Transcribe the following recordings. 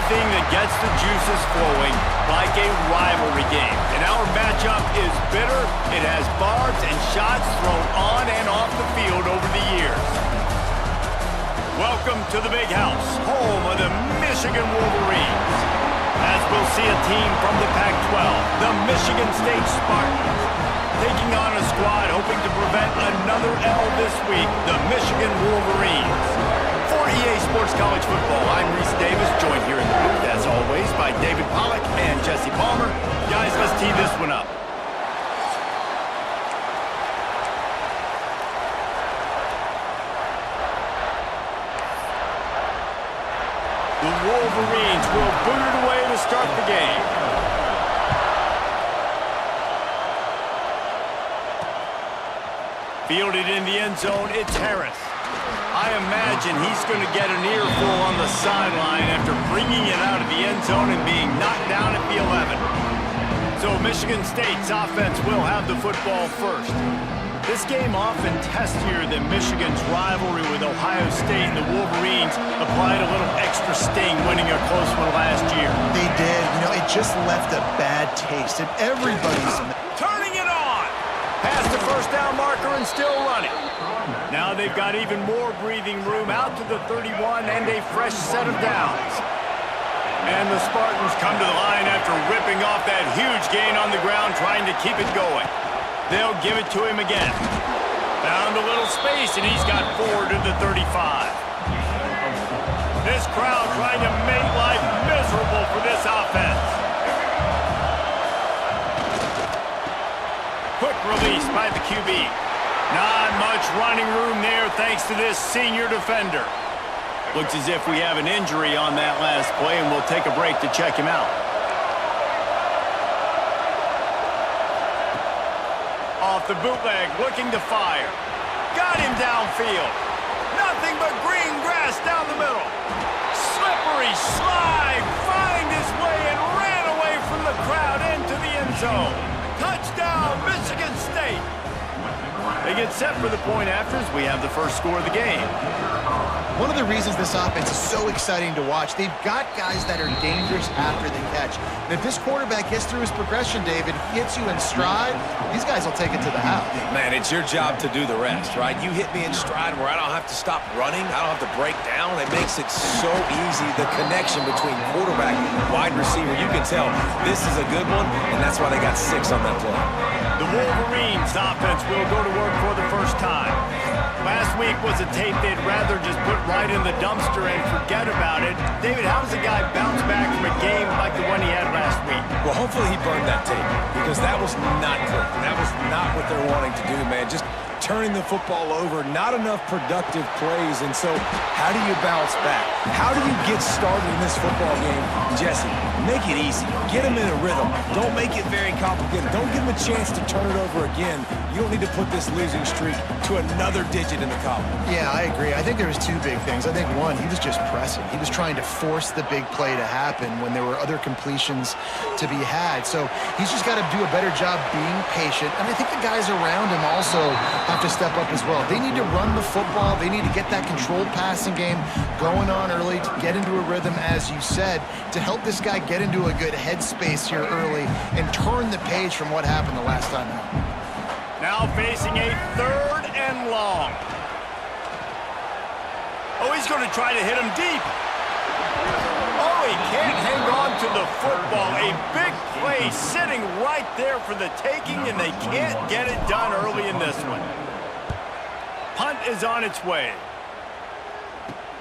anything that gets the juices flowing, like a rivalry game. And our matchup is bitter. It has barbs and shots thrown on and off the field over the years. Welcome to the Big House, home of the Michigan Wolverines. As we'll see a team from the Pac-12, the Michigan State Spartans, taking on a squad hoping to prevent another L this week, the Michigan Wolverines. For EA Sports College Football, I'm Reese Davis, joined here in the booth, as always, by David Pollack and Jesse Palmer. Guys, let's tee this one up. The Wolverines will boot it away to start the game. Fielded in the end zone, it's Harris. I imagine he's going to get an earful on the sideline after bringing it out of the end zone and being knocked down at the 11. So Michigan State's offense will have the football first. This game often testier than Michigan's rivalry with Ohio State, and the Wolverines applied a little extra sting winning a close one last year. They did. You know, it just left a bad taste in everybody's... Turning it on! Past the first down marker and still running. Now they've got even more breathing room out to the 31 and a fresh set of downs. And the Spartans come to the line after ripping off that huge gain on the ground, trying to keep it going. They'll give it to him again. Found a little space, and he's got 4 to the 35. This crowd trying to make life miserable for this offense. Quick release by the QB. Not much running room there thanks to this senior defender. Looks as if we have an injury on that last play, and we'll take a break to check him out. Off the bootleg, looking to fire. Got him downfield. Nothing but green grass down the middle. Slippery slide, find his way and ran away from the crowd into the end zone. Touchdown, Michigan State. They get set for the point after as we have the first score of the game. One of the reasons this offense is so exciting to watch, they've got guys that are dangerous after the catch. And if this quarterback gets through his progression, David, hits you in stride, these guys will take it to the house. Man, it's your job to do the rest, right? You hit me in stride where I don't have to stop running. I don't have to break down. It makes it so easy. The connection between quarterback and wide receiver, you can tell this is a good one, and that's why they got 6 on that play. The Wolverines offense will go to work for the first time. Last week was a tape they'd rather just put right in the dumpster and forget about it. David, how does a guy bounce back from a game like the one he had last week? Well, hopefully he burned that tape, because that was not good. That was not what they're wanting to do, man. Just turning the football over, not enough productive plays. And so how do you bounce back? How do you get started in this football game? Jesse, make it easy. Get him in a rhythm. Don't make it very complicated. Don't give him a chance to turn it over again. You don't need to put this losing streak to another digit in the column. Yeah, I agree. I think there was 2 big things. I think one, he was just pressing. He was trying to force the big play to happen when there were other completions to be had. So he's just got to do a better job being patient. And I think the guys around him also have to step up as well. They need to run the football. They need to get that controlled passing game going on early to get into a rhythm, as you said, to help this guy get into a good headspace here early and turn the page from what happened the last time out. Now facing a 3rd and long. Oh, he's going to try to hit him deep. Oh, he can't hang on to the football. A big play sitting right there for the taking, and they can't get it done early in this one. Punt is on its way.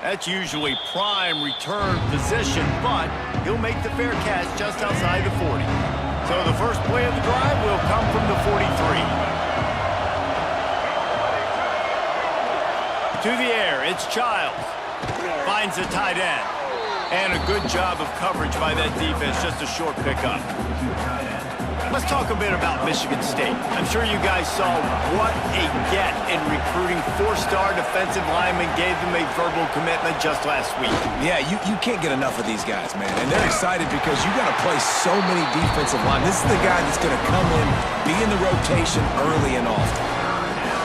That's usually prime return position, but he'll make the fair catch just outside the 40. So the first play of the drive will come from the 43. To the air, it's Childs. Finds the tight end. And a good job of coverage by that defense, just a short pickup. Let's talk a bit about Michigan State. I'm sure you guys saw what a get in recruiting 4-star defensive linemen gave them a verbal commitment just last week. Yeah, you can't get enough of these guys, man. And they're excited because you got to play so many defensive linemen. This is the guy that's going to come in, be in the rotation early and often.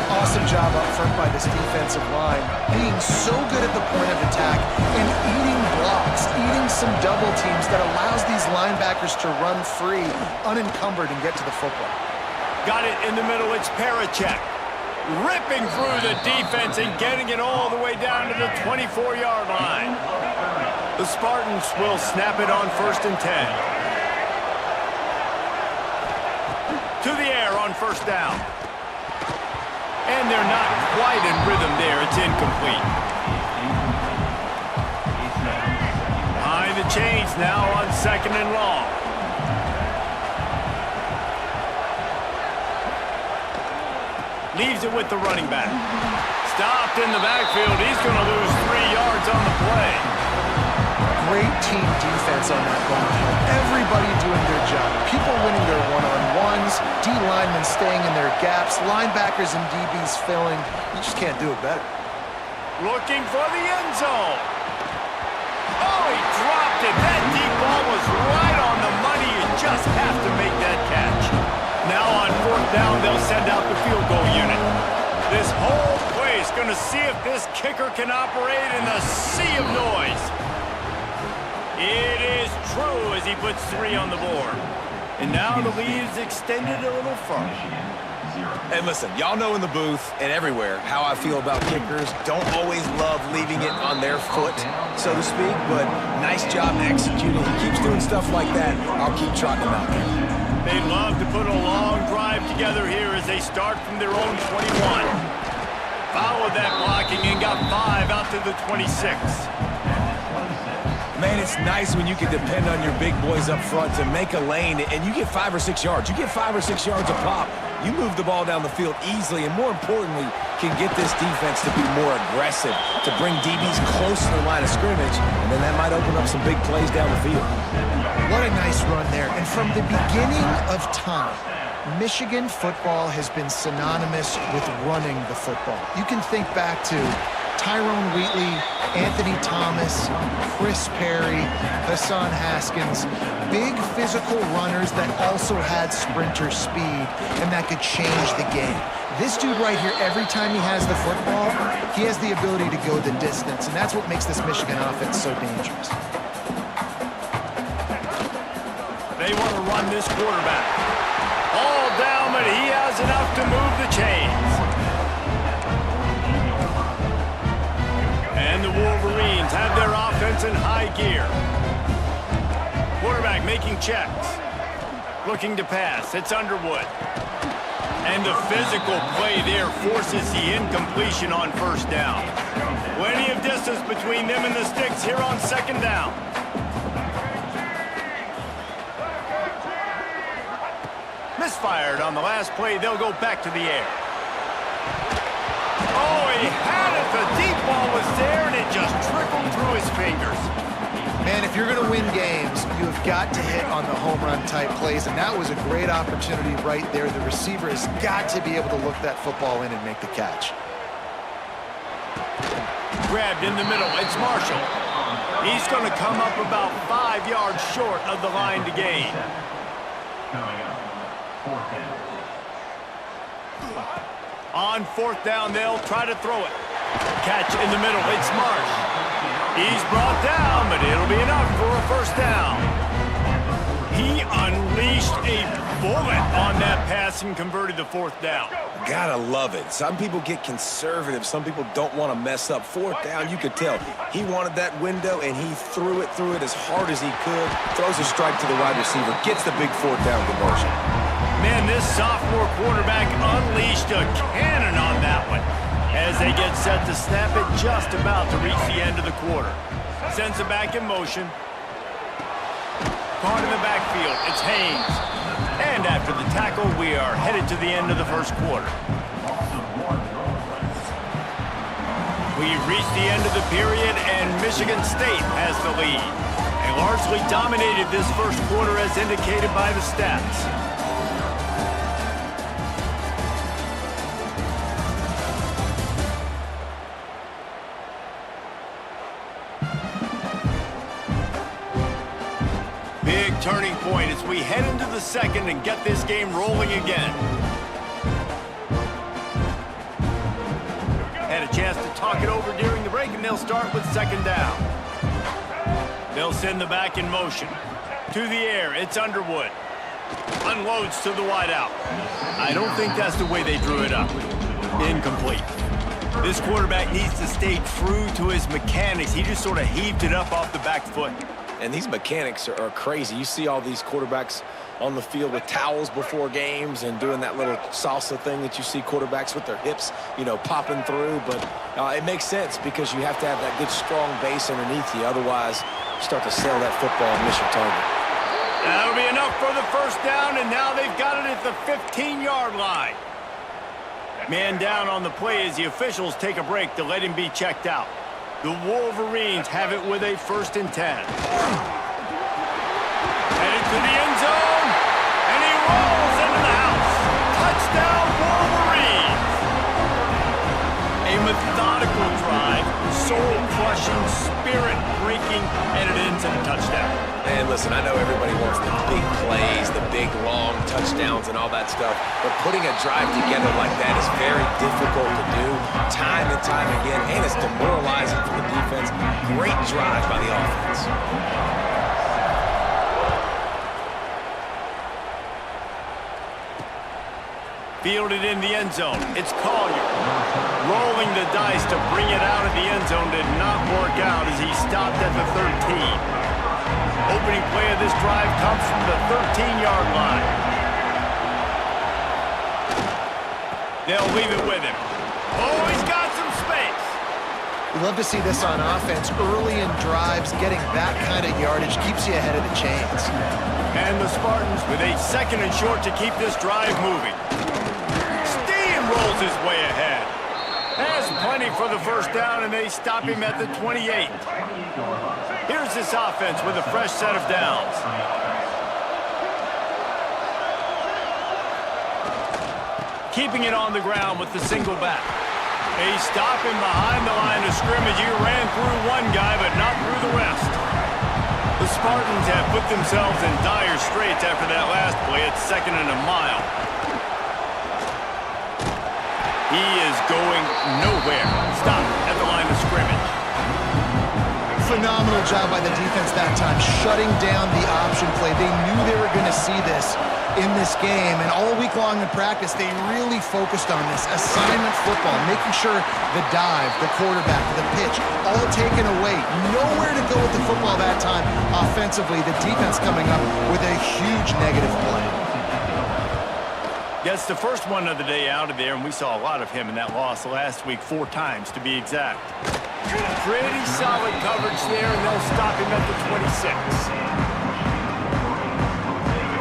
Awesome job up front by this defensive line, being so good at the point of attack and eating blocks, eating some double teams that allows these linebackers to run free, unencumbered, and get to the football. Got it in the middle, it's Parachek. Ripping through the defense and getting it all the way down to the 24-yard line. The Spartans will snap it on 1st and 10. To the air on 1st down. And they're not quite in rhythm there. It's incomplete. Behind the chains now on 2nd and long. Leaves it with the running back. Stopped in the backfield. He's going to lose 3 yards on the play. Great team defense on that ball. Everybody doing their job. People winning their one-on-ones, D linemen staying in their gaps, linebackers and DBs filling. You just can't do it better. Looking for the end zone. Oh, he dropped it. That deep ball was right on the money. You just have to make that catch. Now on 4th down, they'll send out the field goal unit. This whole play is going to see if this kicker can operate in the sea of noise. It is true as he puts 3 on the board. And now the lead is extended a little further. And listen, y'all know in the booth and everywhere how I feel about kickers. Don't always love leaving it on their foot, so to speak, but nice job executing. He keeps doing stuff like that. I'll keep trotting him out there. They'd love to put a long drive together here as they start from their own 21. Followed that blocking and got 5 out to the 26. Man, it's nice when you can depend on your big boys up front to make a lane, and you get 5 or 6 yards. You get 5 or 6 yards a pop. You move the ball down the field easily, and more importantly, can get this defense to be more aggressive, to bring DBs close to the line of scrimmage, and then that might open up some big plays down the field. What a nice run there. And from the beginning of time, Michigan football has been synonymous with running the football. You can think back to Tyrone Wheatley, Anthony Thomas, Chris Perry, Hassan Haskins, big physical runners that also had sprinter speed and that could change the game. This dude right here, every time he has the football, he has the ability to go the distance, and that's what makes this Michigan offense so dangerous. They want to run this quarterback. All down, but he has enough to move the chains. And the Wolverines have their offense in high gear. Quarterback making checks. Looking to pass. It's Underwood. And the physical play there forces the incompletion on 1st down. Plenty of distance between them and the sticks here on 2nd down. Misfired on the last play. They'll go back to the air. Oh, he had it. The deep ball was there, and it just trickled through his fingers. Man, if you're going to win games, you've got to hit on the home run type plays, and that was a great opportunity right there. The receiver has got to be able to look that football in and make the catch. Grabbed in the middle. It's Marshall. He's going to come up about 5 yards short of the line to gain. On 4th down, they'll try to throw it. Catch in the middle. It's Marsh. He's brought down, but it'll be enough for a 1st down. He unleashed a bullet on that pass and converted the 4th down. Gotta love it. Some people get conservative. Some people don't want to mess up. 4th down, you could tell. He wanted that window, and he threw it as hard as he could. Throws a strike to the wide receiver. Gets the big 4th down conversion. Man, this sophomore quarterback unleashed a cannon on that one as they get set to snap it just about to reach the end of the quarter. Sends it back in motion. Caught in the backfield. It's Haynes. And after the tackle, we are headed to the end of the 1st quarter. We've reached the end of the period, and Michigan State has the lead. They largely dominated this 1st quarter as indicated by the stats. Big turning point as we head into the 2nd and get this game rolling again. Had a chance to talk it over during the break, and they'll start with second down. They'll send the back in motion. To the air, it's Underwood. Unloads to the wideout. I don't think that's the way they drew it up. Incomplete. This quarterback needs to stay true to his mechanics. He just sort of heaved it up off the back foot. And these mechanics are crazy. You see all these quarterbacks on the field with towels before games and doing that little salsa thing that you see quarterbacks with their hips, you know, popping through. But it makes sense because you have to have that good, strong base underneath you. Otherwise, you start to sail that football and miss your target. That'll be enough for the first down, and now they've got it at the 15-yard line. Man down on the play as the officials take a break to let him be checked out. The Wolverines have it with a 1st and 10. Headed to the end zone, and he rolls into the house. Touchdown, Wolverines! A methodical drive, soul-crushing, spirit-breaking, and it ends in a touchdown. And listen, I know everybody wants the big plays, the big, long touchdowns and all that stuff, but putting a drive together like that is very difficult to do time and time again, and it's demoralizing for the defense. Great drive by the offense. Fielded in the end zone. It's Collier. Rolling the dice to bring it out of the end zone did not work out as he stopped at the 13. Opening play of this drive comes from the 13-yard line. They'll leave it with him. Oh, he's got some space. We love to see this on offense. Early in drives, getting that kind of yardage keeps you ahead of the chains. And the Spartans with a 2nd and short to keep this drive moving. Steamrolls his way ahead. Has plenty for the first down, and they stop him at the 28. Here's this offense with a fresh set of downs. Keeping it on the ground with the single back. They stop him behind the line of scrimmage. He ran through one guy, but not through the rest. The Spartans have put themselves in dire straits after that last play at 2nd and a mile. He is going nowhere. Stop at the line of scrimmage. Phenomenal job by the defense that time, shutting down the option play. They knew they were going to see this in this game, and all week long in practice, they really focused on this assignment football, making sure the dive, the quarterback, the pitch, all taken away. Nowhere to go with the football that time offensively. The defense coming up with a huge negative play. Gets the first one of the day out of there, and we saw a lot of him in that loss last week, 4 times to be exact. Pretty solid coverage there, and they'll stop him at the 26.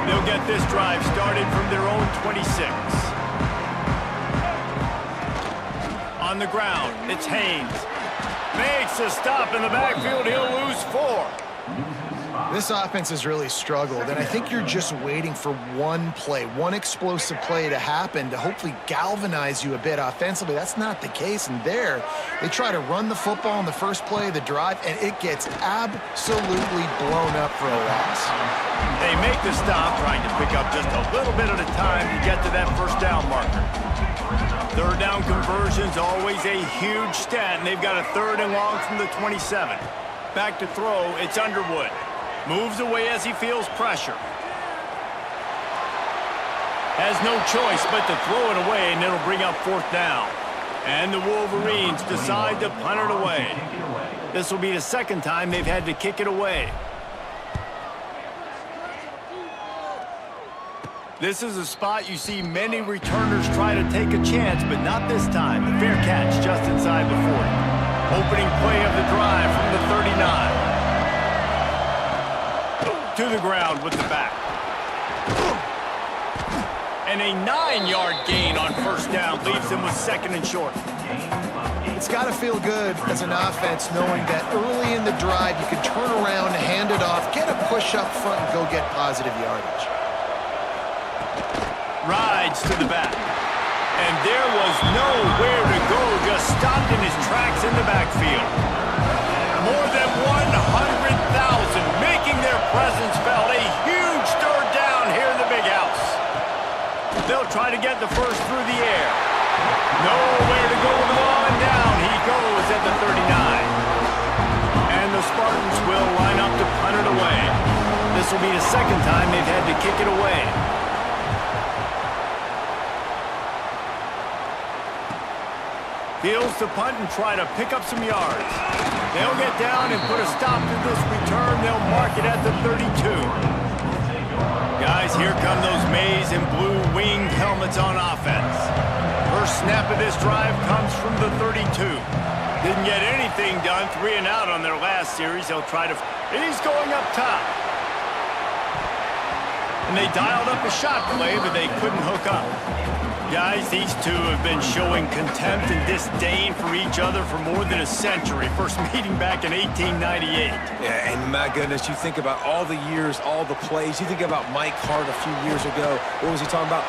They'll get this drive started from their own 26. On the ground, it's Haynes. Makes a stop in the backfield. He'll lose 4. This offense has really struggled, and I think you're just waiting for one play, one explosive play to happen to hopefully galvanize you a bit offensively. That's not the case, and there, they try to run the football in the first play of the drive, and it gets absolutely blown up for a loss. They make the stop, trying to pick up just a little bit at a time to get to that first down marker. 3rd down conversion's always a huge stat, and they've got a 3rd and long from the 27. Back to throw, it's Underwood. Moves away as he feels pressure. Has no choice but to throw it away, and it'll bring up 4th down. And the Wolverines decide to punt it away. This will be the 2nd time they've had to kick it away. This is a spot you see many returners try to take a chance, but not this time. The fair catch just inside the 40. Opening play of the drive from the 39. To the ground with the back. And a 9-yard gain on first down leaves him with 2nd and short. It's got to feel good as an offense knowing that early in the drive you can turn around, hand it off, get a push up front, and go get positive yardage. Rides to the back. And there was nowhere to go, just stopped in his tracks in the backfield. More than 100,000 making their presence felt. A huge 3rd down here in the big house. They'll try to get the first through the air. Nowhere to go with the ball and down. goes at the 39. And the Spartans will line up to punt it away. This will be the second time they've had to kick it away. Fields to punt and try to pick up some yards. They'll get down and put a stop to this return. They'll mark it at the 32. Guys, here come those maize and blue winged helmets on offense. First snap of this drive comes from the 32. Didn't get anything done, 3 and out on their last series. They'll try to... He's going up top. And they dialed up a shot play, but they couldn't hook up. Guys, these two have been showing contempt and disdain for each other for more than a century. First meeting back in 1898. Yeah, and my goodness, you think about all the years, all the plays. You think about Mike Hart a few years ago. What was he talking about?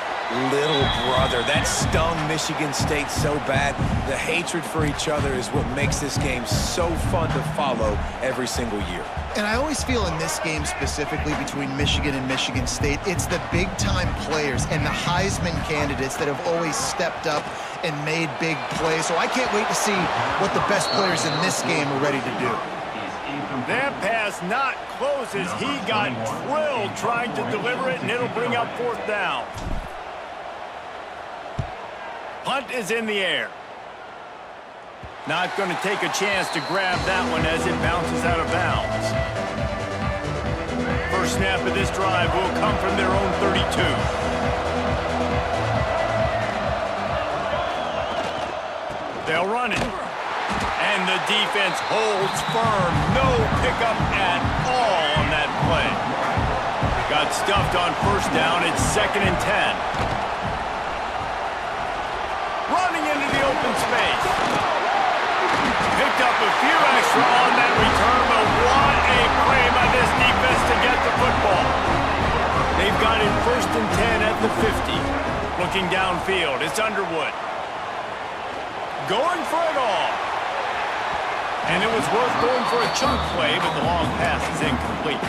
Little brother. That stung Michigan State so bad. The hatred for each other is what makes this game so fun to follow every single year. And I always feel in this game specifically between Michigan and Michigan State, it's the big-time players and the Heisman candidates that have always stepped up and made big plays. So I can't wait to see what the best players in this game are ready to do. That pass not close as he got drilled trying to deliver it, and it'll bring up 4th down. Punt is in the air. Not going to take a chance to grab that one as it bounces out of bounds. First snap of this drive will come from their own 32. They'll run it. And the defense holds firm. No pickup at all on that play. Got stuffed on first down. It's 2nd and 10. Running into the open space. Picked up a few extra on that return, but what a play by this defense to get the football. They've got it 1st and 10 at the 50. Looking downfield, it's Underwood. Going for it all. And it was worth going for a chunk play, but the long pass is incomplete.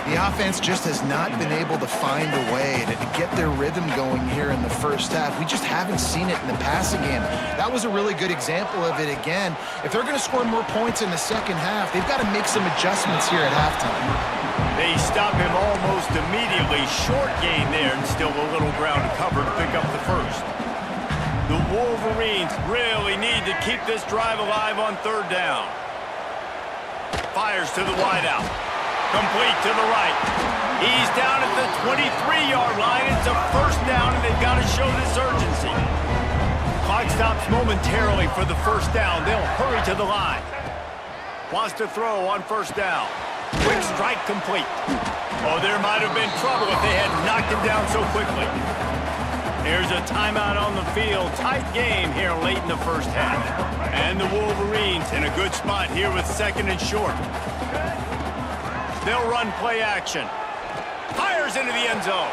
The offense just has not been able to find a way to get their rhythm going here in the first half. We just haven't seen it in the passing game. That was a really good example of it again. If they're going to score more points in the second half, they've got to make some adjustments here at halftime. They stop him almost immediately. Short gain there, and still a little ground to cover to pick up the first. The Wolverines really need to keep this drive alive on 3rd down. Fires to the wideout. Complete to the right. He's down at the 23-yard line. It's a 1st down, and they've got to show this urgency. Clock stops momentarily for the 1st down. They'll hurry to the line. Wants to throw on 1st down. Quick strike complete. Oh, there might have been trouble if they had knocked him down so quickly. There's a timeout on the field. Tight game here late in the first half. And the Wolverines in a good spot here with 2nd and short. They'll run play action. Fires into the end zone.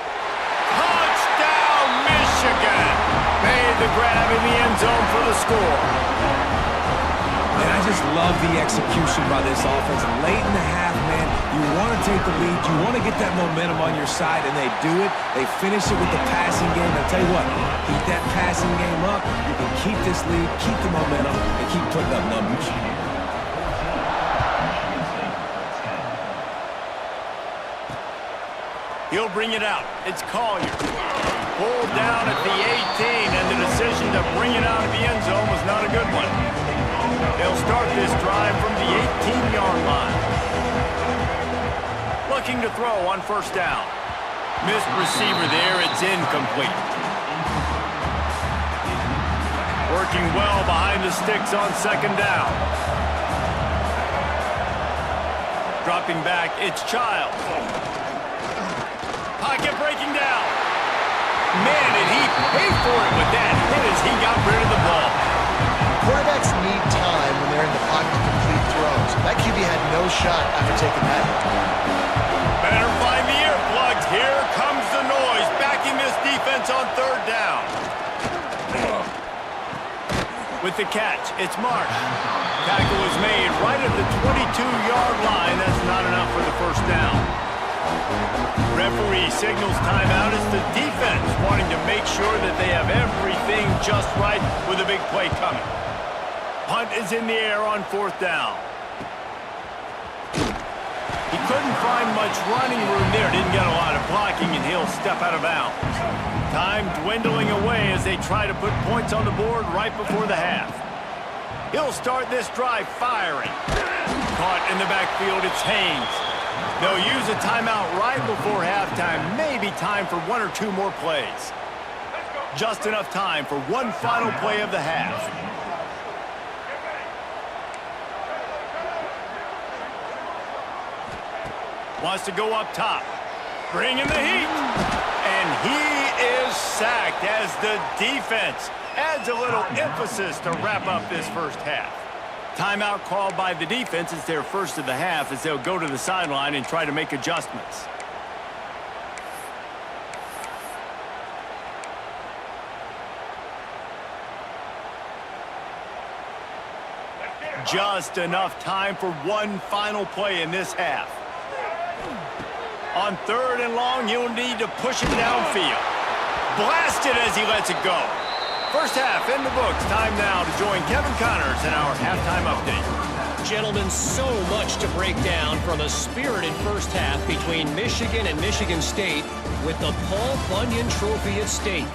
Touchdown, Michigan! Made the grab in the end zone for the score. And I just love the execution by this offense. Late in the half, man, you want to take the lead. You want to get that momentum on your side, and they do it. They finish it with the passing game. I'll tell you what, keep that passing game up. You can keep this lead, keep the momentum, and keep putting up numbers. He'll bring it out. It's Collier. Pulled down at the 18, and the decision to bring it out of the end zone was not a good one. They'll start this drive from the 18-yard line. Looking to throw on 1st down. Missed receiver there. It's incomplete. Working well behind the sticks on 2nd down. Dropping back, it's Childs. Pocket breaking down. Man, did he pay for it with that hit as he got rid of the ball. Quarterbacks need time when they're in the pocket to complete throws. That QB had no shot after taking that hit. Better find the earplugs. Here comes the noise, backing this defense on 3rd down. With the catch, it's Marsh. Tackle was made right at the 22-yard line. That's not enough for the 1st down. Referee signals timeout. It's the defense wanting to make sure that they have everything just right with a big play coming. Punt is in the air on 4th down. He couldn't find much running room there. Didn't get a lot of blocking, and he'll step out of bounds. Time dwindling away as they try to put points on the board right before the half. He'll start this drive firing. Caught in the backfield, it's Haynes. They'll use a timeout right before halftime. Maybe time for 1 or 2 more plays. Just enough time for one final play of the half. Wants to go up top. Bring in the heat. And he is sacked as the defense adds a little emphasis to wrap up this first half. Timeout called by the defense. It's their first of the half as they'll go to the sideline and try to make adjustments. Just enough time for one final play in this half. On 3rd and long, he'll need to push it downfield. Blasted as he lets it go. First half in the books. Time now to join Kevin Connors in our halftime update. Gentlemen, so much to break down from a spirited first half between Michigan and Michigan State with the Paul Bunyan Trophy at stake.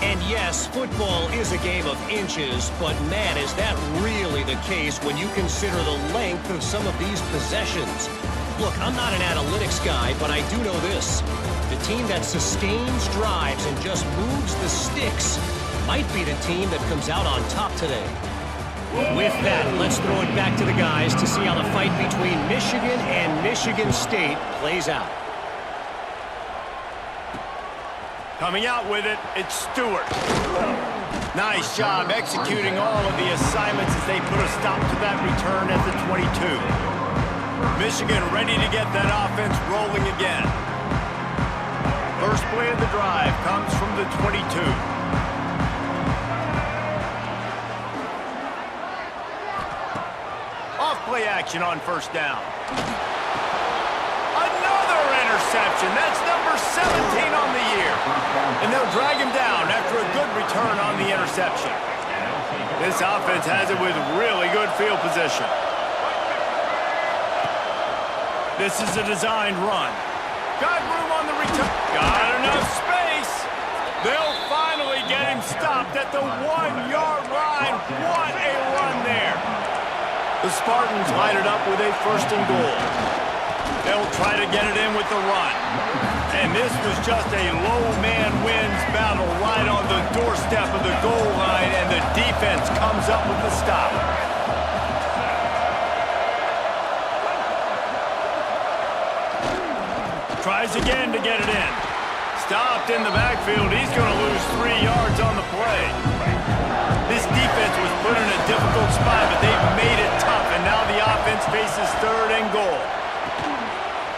And yes, football is a game of inches, but man, is that really the case when you consider the length of some of these possessions. Look, I'm not an analytics guy, but I do know this. The team that sustains drives and just moves the sticks might be the team that comes out on top today. With that, let's throw it back to the guys to see how the fight between Michigan and Michigan State plays out. Coming out with it, it's Stewart. Nice job executing all of the assignments as they put a stop to that return at the 22. Michigan ready to get that offense rolling again. First play of the drive comes from the 22. Off play action on 1st down. Another interception. That's number 17 on the year. And they'll drag him down after a good return on the interception. This offense has it with really good field position. This is a designed run. Got room on the return. Got enough space. They'll finally get him stopped at the 1-yard line. What a run there. The Spartans light it up with a 1st and goal. They'll try to get it in with the run. And this was just a low man wins battle right on the doorstep of the goal line, and the defense comes up with the stop. Tries again to get it in. Stopped in the backfield. He's going to lose 3 yards on the play. This defense was put in a difficult spot, but they've made it tough, and now the offense faces 3rd and goal.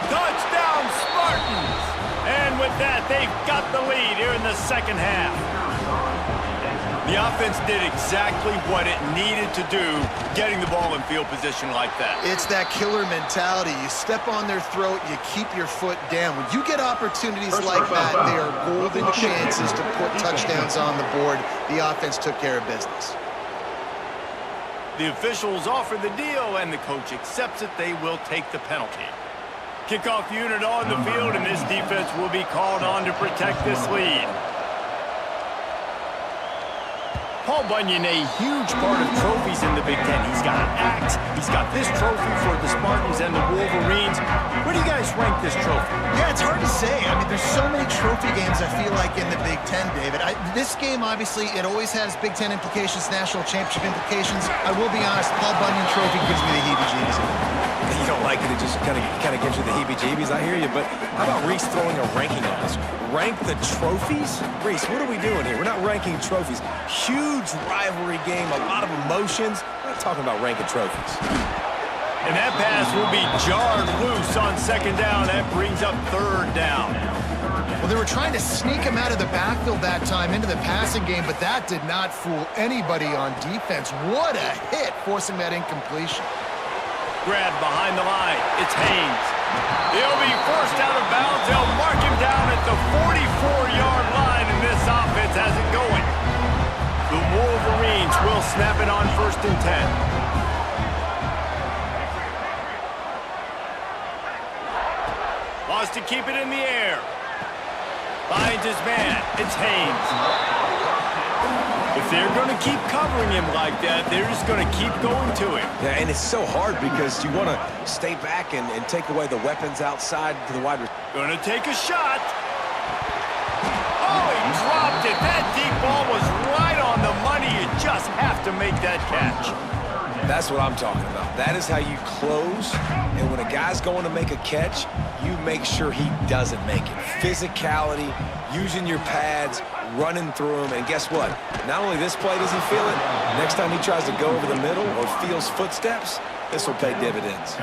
Touchdown, Spartans! And with that, they've got the lead here in the second half. The offense did exactly what it needed to do, getting the ball in field position like that. It's that killer mentality. You step on their throat, you keep your foot down. When you get opportunities like that, they are golden chances to put touchdowns on the board. The offense took care of business. The officials offer the deal, and the coach accepts it. They will take the penalty. Kickoff unit on the field, and this defense will be called on to protect this lead. Paul Bunyan, a huge part of trophies in the Big Ten. He's got an axe. He's got this trophy for the Spartans and the Wolverines. Where do you guys rank this trophy? Yeah, it's hard to say. I mean, there's so many trophy games, I feel like, in the Big Ten, David. This game, obviously, it always has Big Ten implications, national championship implications. I will be honest, Paul Bunyan Trophy gives me the heebie-jeebies. You don't like it, it just kind of gives you the heebie-jeebies. I hear you, but how about Reese throwing a ranking on us? Rank the trophies? Reese, what are we doing here? We're not ranking trophies. Huge rivalry game, a lot of emotions. We're not talking about ranking trophies. And that pass will be jarred loose on 2nd down. That brings up 3rd down. Well, they were trying to sneak him out of the backfield that time into the passing game, but that did not fool anybody on defense. What a hit, forcing that incompletion. Grab behind the line. It's Haynes. He'll be forced out of bounds. They'll mark him down at the 44-yard line, and this offense has it going. The Wolverines will They'll snap it on 1st and 10. Wants to keep it in the air. Finds his man. It's Haynes. If they're going to keep covering him like that, they're just going to keep going to him. Yeah, and it's so hard because you want to stay back and take away the weapons outside to the wide receiver. Going to take a shot. Oh, he dropped it. That deep ball was right on the money. You just have to make that catch. That's what I'm talking about. That is how you close. And when a guy's going to make a catch, you make sure he doesn't make it. Physicality, using your pads, running through them. And guess what? Not only this play does he feel it, next time he tries to go over the middle or feels footsteps, this will pay dividends.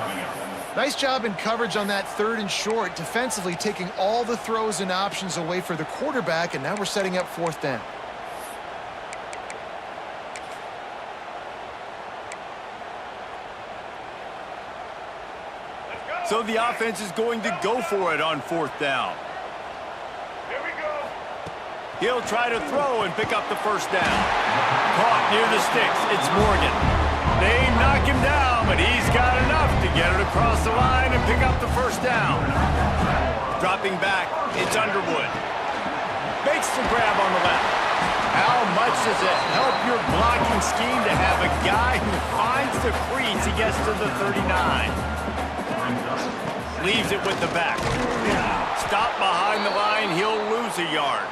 Nice job in coverage on that 3rd and short, defensively taking all the throws and options away for the quarterback, and now we're setting up 4th down. So the offense is going to go for it on 4th down. Here we go. He'll try to throw and pick up the 1st down. Caught near the sticks. It's Morgan. They knock him down, but he's got enough to get it across the line and pick up the 1st down. Dropping back, it's Underwood. Makes the grab on the left. How much does it help your blocking scheme to have a guy who finds the crease? He gets to the 39. Leaves it with the back. Stop behind the line, he'll lose a yard.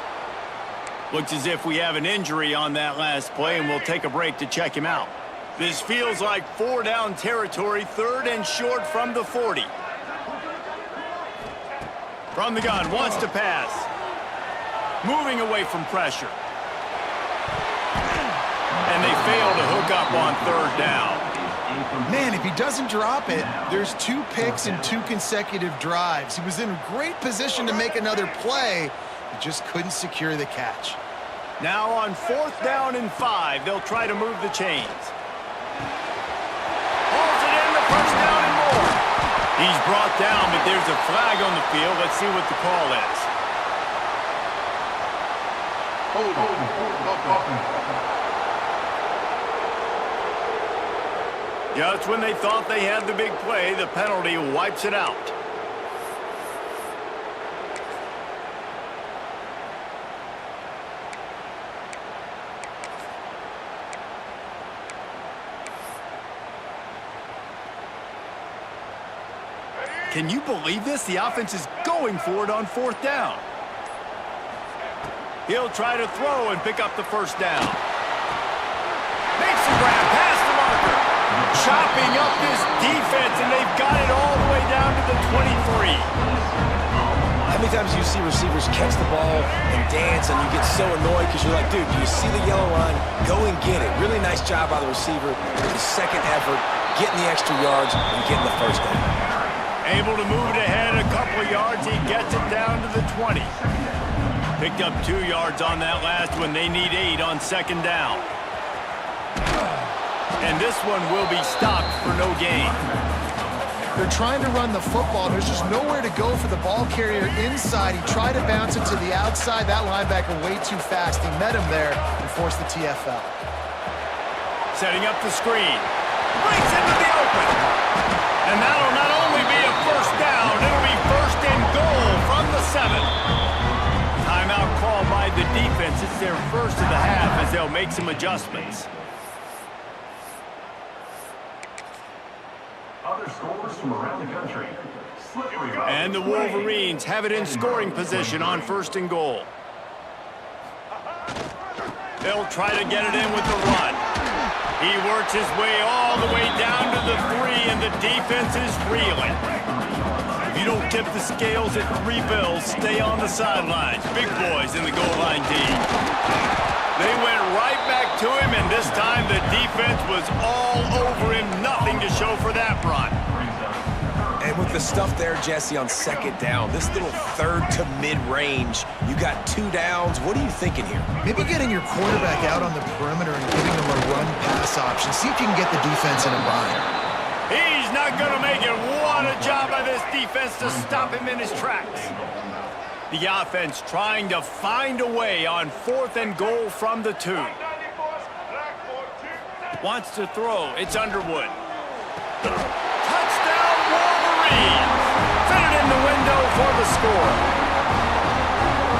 Looks as if we have an injury on that last play, and we'll take a break to check him out. This feels like 4-down territory, 3rd and short from the 40. From the gun, wants to pass. Moving away from pressure. And they fail to hook up on 3rd down. Man, if he doesn't drop it, there's 2 picks and 2 consecutive drives. He was in great position to make another play. He just couldn't secure the catch. Now on 4th down and 5, they'll try to move the chains. Pulls it in, the 1st down and more. He's brought down, but there's a flag on the field. Let's see what the call is. Just when they thought they had the big play, the penalty wipes it out. Can you believe this? The offense is going for it on 4th down. He'll try to throw and pick up the 1st down. Makes the grab past the marker. Chopping up this defense, and they've got it all the way down to the 23. How many times do you see receivers catch the ball and dance, and you get so annoyed because you're like, dude, do you see the yellow line? Go and get it. Really nice job by the receiver with the 2nd effort, getting the extra yards and getting the 1st down. Able to move it ahead a couple of yards. He gets it down to the 20. Picked up 2 yards on that last one. They need 8 on 2nd down. And this one will be stopped for no gain. They're trying to run the football. There's just nowhere to go for the ball carrier inside. He tried to bounce it to the outside. That linebacker way too fast. He met him there and forced the TFL. Setting up the screen. Breaks into the open. And that'll not only be a 1st down, it'll be 1st and goal from the 7. Timeout called by the defense. It's their 1st of the half as they'll make some adjustments. Other scores from around the country. And the Wolverines have it in scoring position on 1st and goal. They'll try to get it in with the run. He works his way all the way down to the 3, and the defense is reeling. If you don't tip the scales at 3 bills, stay on the sidelines. Big boys in the goal line D. They went right back to him, and this time the defense was all over him. Nothing to show for that run. And with the stuff there, Jesse, on 2nd down, this little 3rd to mid-range, you got 2 downs. What are you thinking here? Maybe getting your quarterback out on the perimeter and giving them a run-pass option. See if you can get the defense in a bind. He's not going to make it. What a job by this defense to stop him in his tracks. The offense trying to find a way on 4th and goal from the 2. Wants to throw. It's Underwood. Touchdown, Wolverines! Fit it in the window for the score.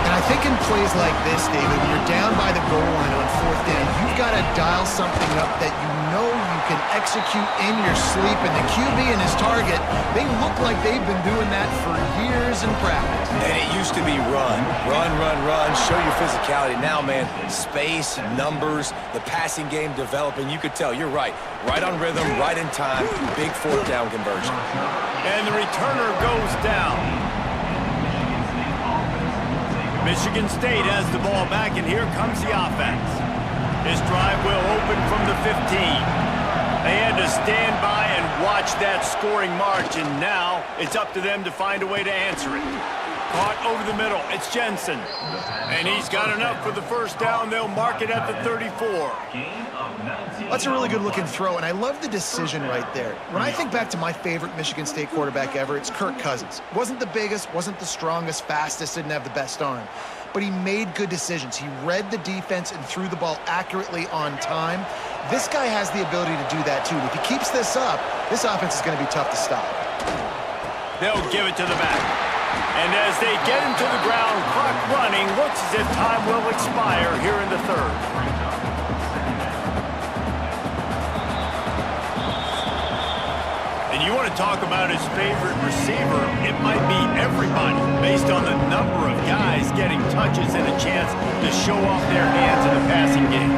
And I think in plays like this, David, when you're down by the goal line on 4th down, you've got to dial something up that you know you can execute in your sleep. And the QB and his target, they look like they've been doing that for years in practice. And it used to be run, show your physicality. Now, man, space, numbers, the passing game developing. You could tell, you're right on rhythm, right in time, big 4th down conversion. And the returner goes down. Michigan State has the ball back, and here comes the offense. This drive will open from the 15. They had to stand by and watch that scoring march, and now it's up to them to find a way to answer it. Caught over the middle. It's Jensen. And he's got enough for the first down. They'll mark it at the 34. That's a really good-looking throw, and I love the decision right there. When I think back to my favorite Michigan State quarterback ever, it's Kirk Cousins. Wasn't the biggest, wasn't the strongest, fastest, didn't have the best arm. But he made good decisions. He read the defense and threw the ball accurately on time. This guy has the ability to do that, too. And if he keeps this up, this offense is going to be tough to stop. They'll give it to the back. And as they get him to the ground, clock running, looks as if time will expire here in the 3rd. And you want to talk about his favorite receiver, it might be everybody, based on the number of guys getting touches and a chance to show off their hands in the passing game.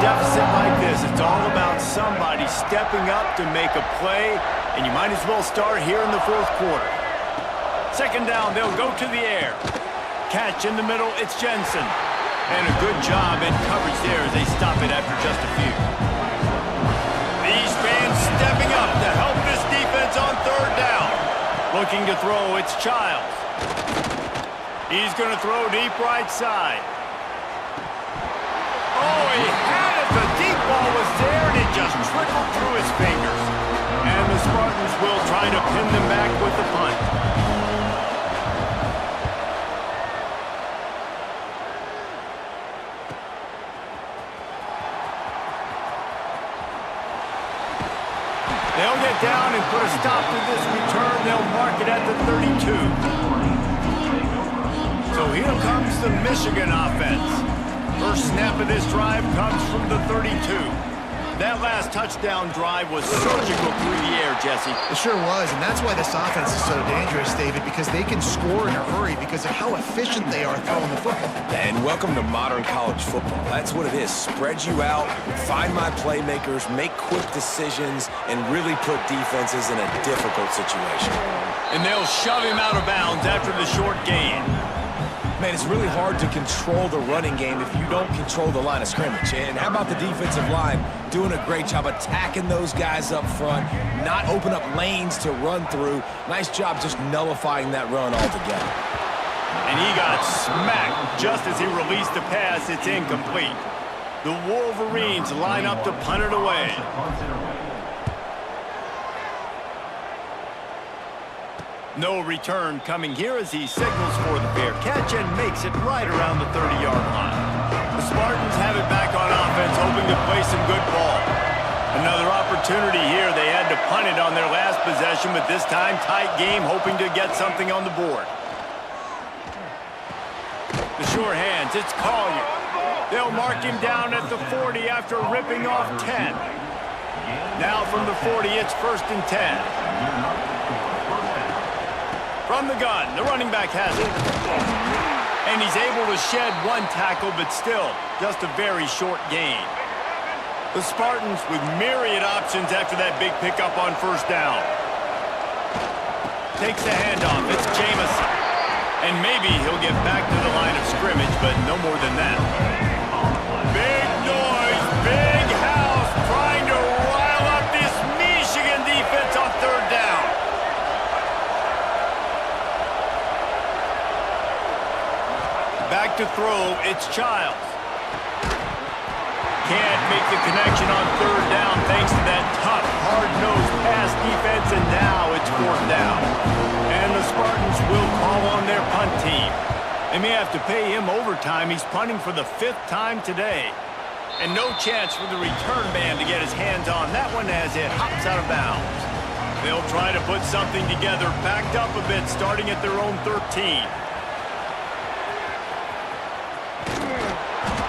Deficit like this, it's all about somebody stepping up to make a play, and you might as well start here in the 4th quarter. 2nd down, they'll go to the air. Catch in the middle, it's Jensen. And a good job in coverage there as they stop it after just a few. These fans stepping up to help this defense on 3rd down. Looking to throw, it's Childs. He's going to throw deep right side. Oh, he had it. The deep ball was there, and it just trickled through his fingers. And the Spartans will try to pin them back with the punt. They'll get down and put a stop to this return. They'll mark it at the 32. So here comes the Michigan offense. First snap of this drive comes from the 32. That last touchdown drive was surgical through the air, Jesse. It sure was, and that's why this offense is so dangerous, David, because they can score in a hurry because of how efficient they are throwing the football. And welcome to modern college football. That's what it is. Spread you out, find my playmakers, make quick decisions, and really put defenses in a difficult situation. And they'll shove him out of bounds after the short gain. Man, it's really hard to control the running game if you don't control the line of scrimmage. And how about the defensive line doing a great job attacking those guys up front, not open up lanes to run through. Nice job just nullifying that run altogether. And he got smacked just as he released the pass. It's incomplete. The Wolverines line up to punt it away. No return coming here as he signals for the fair catch and makes it right around the 30-yard line. The Spartans have it back on offense, hoping to play some good ball. Another opportunity here. They had to punt it on their last possession, but this time tight game, hoping to get something on the board. The sure hands, it's Collier. They'll mark him down at the 40 after ripping off 10. Now from the 40, it's 1st and 10. From the gun, the running back has it. And he's able to shed one tackle, but still, just a very short gain. The Spartans with myriad options after that big pickup on 1st down. Takes the handoff, it's Jamison. And maybe he'll get back to the line of scrimmage, but no more than that. Big noise, big house, trying to rile up this Michigan defense on 3rd down. Back to throw, it's Childs. Can't make the connection on 3rd down thanks to that tough, hard-nosed pass defense, and now it's 4th down. And the Spartans will call They may have to pay him overtime. He's punting for the 5th time today. And no chance for the return man to get his hands on that one as it hops out of bounds. They'll try to put something together, backed up a bit, starting at their own 13.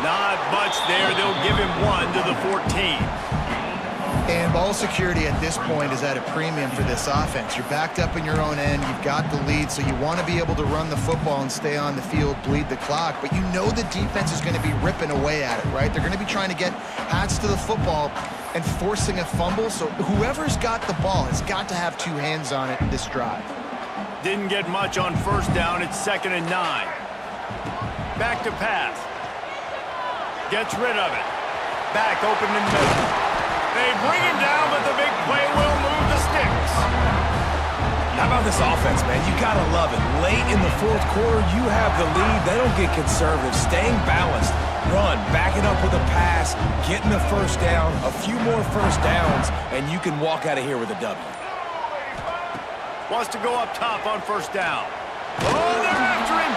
Not much there. They'll give him 1 to the 14. And ball security at this point is at a premium for this offense. You're backed up in your own end. You've got the lead, so you want to be able to run the football and stay on the field, bleed the clock. But you know the defense is going to be ripping away at it, right? They're going to be trying to get hats to the football and forcing a fumble. So whoever's got the ball has got to have 2 hands on it this drive. Didn't get much on 1st down. It's 2nd and 9. Back to pass. Gets rid of it. Back open in the middle. They bring him down, but the big play will move the sticks. How about this offense, man? You got to love it. Late in the 4th quarter, you have the lead. They don't get conservative. Staying balanced. Run, back it up with a pass, getting the 1st down, a few more 1st downs, and you can walk out of here with a W. Wants to go up top on 1st down. Oh, they're after him.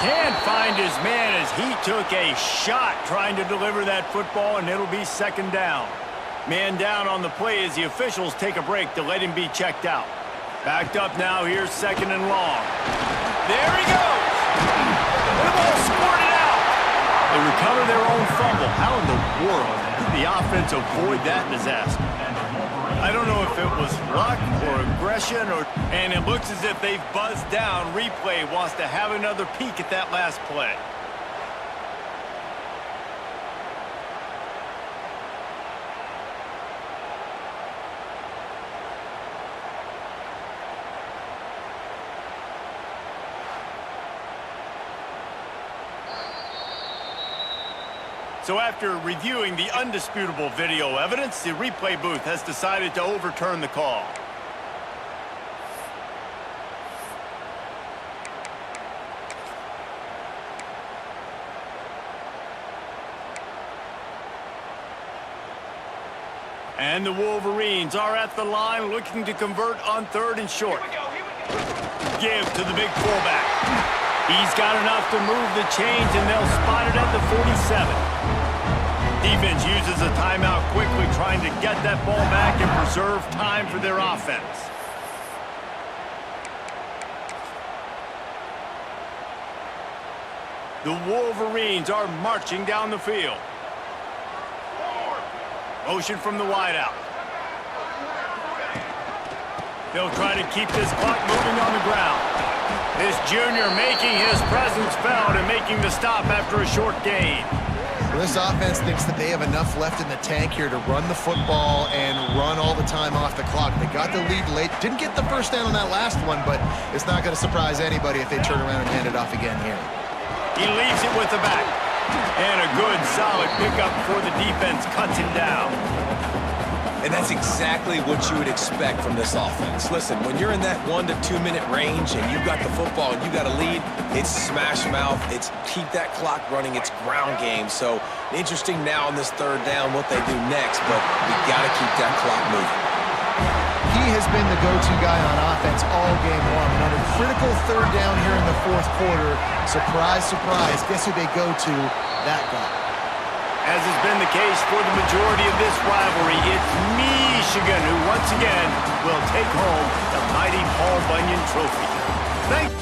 Can't find his man as he took a shot trying to deliver that football, and it'll be 2nd down. Man down on the play as the officials take a break to let him be checked out. Backed up now, here's 2nd and long. There he goes! The ball squirted out! They recover their own fumble. How in the world did the offense avoid that disaster? I don't know if it was luck or aggression, and it looks as if they've buzzed down. Replay wants to have another peek at that last play. So after reviewing the undisputable video evidence, the replay booth has decided to overturn the call. And the Wolverines are at the line looking to convert on 3rd and short. Give to the big fullback. He's got enough to move the chains, and they'll spot it at the 47. Defense uses a timeout quickly, trying to get that ball back and preserve time for their offense. The Wolverines are marching down the field. Motion from the wideout. They'll try to keep this clock moving on the ground. This junior making his presence felt and making the stop after a short gain. Well, this offense thinks that they have enough left in the tank here to run the football and run all the time off the clock. They got the lead late. Didn't get the 1st down on that last one, but it's not going to surprise anybody if they turn around and hand it off again here. He leaves it with the back. And a good, solid pickup before the defense cuts him down. And that's exactly what you would expect from this offense. Listen, when you're in that 1 to 2 minute range and you've got the football and you got a lead, it's smash mouth, it's keep that clock running, it's ground game. So interesting now on this 3rd down what they do next, but we got to keep that clock moving. He has been the go-to guy on offense all game long. And on a critical 3rd down here in the 4th quarter, surprise, surprise, guess who they go to? That guy. As has been the case for the majority of this rivalry, it's Michigan who once again will take home the mighty Paul Bunyan Trophy. Thank you.